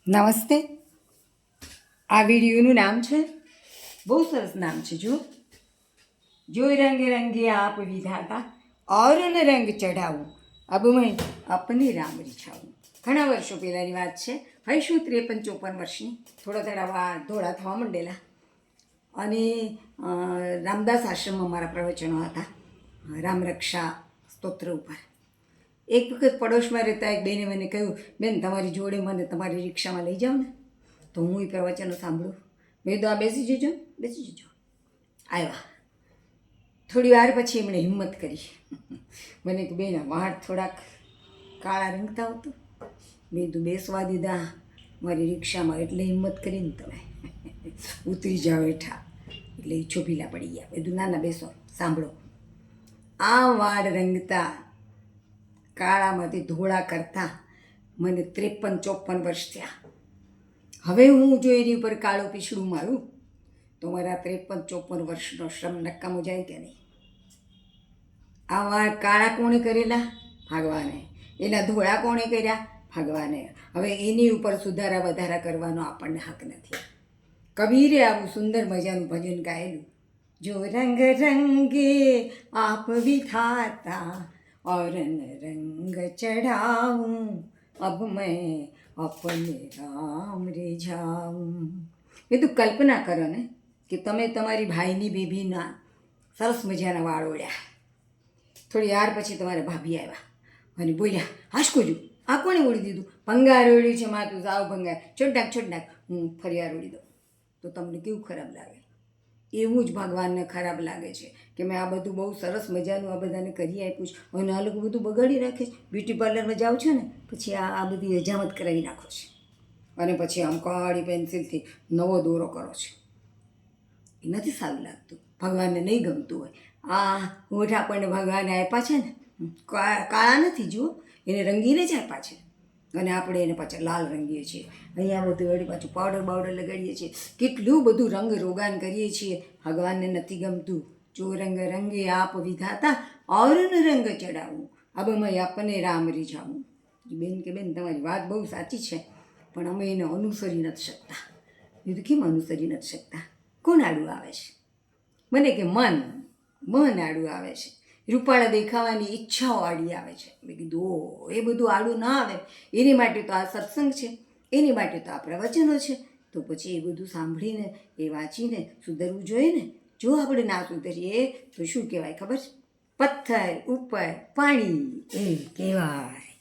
નમસ્તે. આ વિડીયોનું નામ છે, બહુ સરસ નામ છે. જો રંગ રંગે આપ વિધાતા और ન રંગ ચઢાવું અબ મેં अपने રામ રીછાવું. ઘણા વર્ષો પહેલાંની વાત છે. હઈશું 53-54 વર્ષની. થોડા ધોળા થવા માંડેલા અને રામદાસ આશ્રમમાં મારા પ્રવચનો હતા રામરક્ષા સ્તોત્ર ઉપર. એક વખત પડોશમાં રહેતા એક બેને મને કહ્યું, બેન તમારી જોડે મને તમારી રિક્ષામાં લઈ જાઓ ને. તો હું એ પ્રવચનો સાંભળું. મેં તો આ બેસી જજો. આવ્યા. થોડી વાર પછી એમણે હિંમત કરી. મને કે બેન વાળ થોડાક કાળા રંગતા હતો. મેં તો બેસવા દીધા મારી રિક્ષામાં, એટલે હિંમત કરીને તમે ઉતરી જાઓ હેઠા. એટલે એ ચોભીલા પડી ગયા. બધું નાના બેસો સાંભળો. આ વાળ રંગતા કાળામાંથી ધોળા કરતા મને 53-54 વર્ષ થયા. હવે હું જો એની ઉપર કાળું પીછડું મારું તો મારા 53-54 વર્ષનો શ્રમ નકામો જાય કે નહીં? આ વાળ કાળા કોણે કરેલા? ભગવાને. એના ધોળા કોણે કર્યા? ભગવાને. હવે એની ઉપર સુધારા વધારા કરવાનો આપણને હક નથી. કબીરે આવું સુંદર મજાનું ભજન ગાયેલું, જો રંગ રંગે આપ વિધાતા और न रंग चढ़ाऊं अब मैं अपने राम रिझाऊं. એ તો કલ્પના કરો ને કે તમે તમારી ભાઈની બેબીના સરસ મજાના વાળ ઓળ્યા. થોડી વાર પછી તમારા ભાભી આવ્યા અને બોલ્યા, હાશકોજુ આ કોણે ઓળી દીધું? ભંગાર ઓળ્યું છે માતું, સાવ ભંગાર, છોડ નાખ. હું ફરી વાર ઓળી દઉં તો તમને કેવું ખરાબ લાગે? એવું જ ભગવાનને ખરાબ લાગે છે કે મેં આ બધું બહુ સરસ મજાનું આ બધાને કરી આપ્યું છે, અને આ લોકો બધું બગાડી રાખે છે. બ્યુટી પાર્લરમાં જાઓ છો ને પછી આ બધી હજામત કરાવી નાખો છે, અને પછી આમ કાળી પેન્સિલથી નવો દોરો કરો છો. એ નથી સારું લાગતું, ભગવાનને નહીં ગમતું હોય. આ હોઠ આપણને ભગવાને આપ્યા છે ને, કાળા નથી, જુઓ એને રંગીને જ આપ્યા છે, અને આપણે એને પાછા લાલ રંગીએ છીએ. અહીંયા બધું વળી પાછું પાવડર લગાડીએ છીએ, કેટલું બધું રંગ રોગાન કરીએ છીએ. ભગવાનને નથી ગમતું. જો રંગ રંગે આપ વિધાતા और ન રંગ ચડાવું अब मैं अपने રામ રીઝાવું. બેન કે બેન તમારી વાત બહુ સાચી છે, પણ અમે એને અનુસરી નથી શકતા. એ તો કેમ અનુસરી નથી શકતા? કોણ આડું આવે છે? મને કે મન આડું આવે છે. રૂપાળા દેખાવાની ઈચ્છાઓ આડી આવે છે. મેં કીધું એ બધું આડું ના આવે, એની માટે તો આ સત્સંગ છે, એની માટે તો આ પ્રવચનો છે. તો પછી એ બધું સાંભળીને એ વાંચીને સુધરવું જોઈએ ને. જો આપણે ના સુધરીએ તો શું કહેવાય ખબર છે? પથ્થર ઉપર પાણી એ કહેવાય.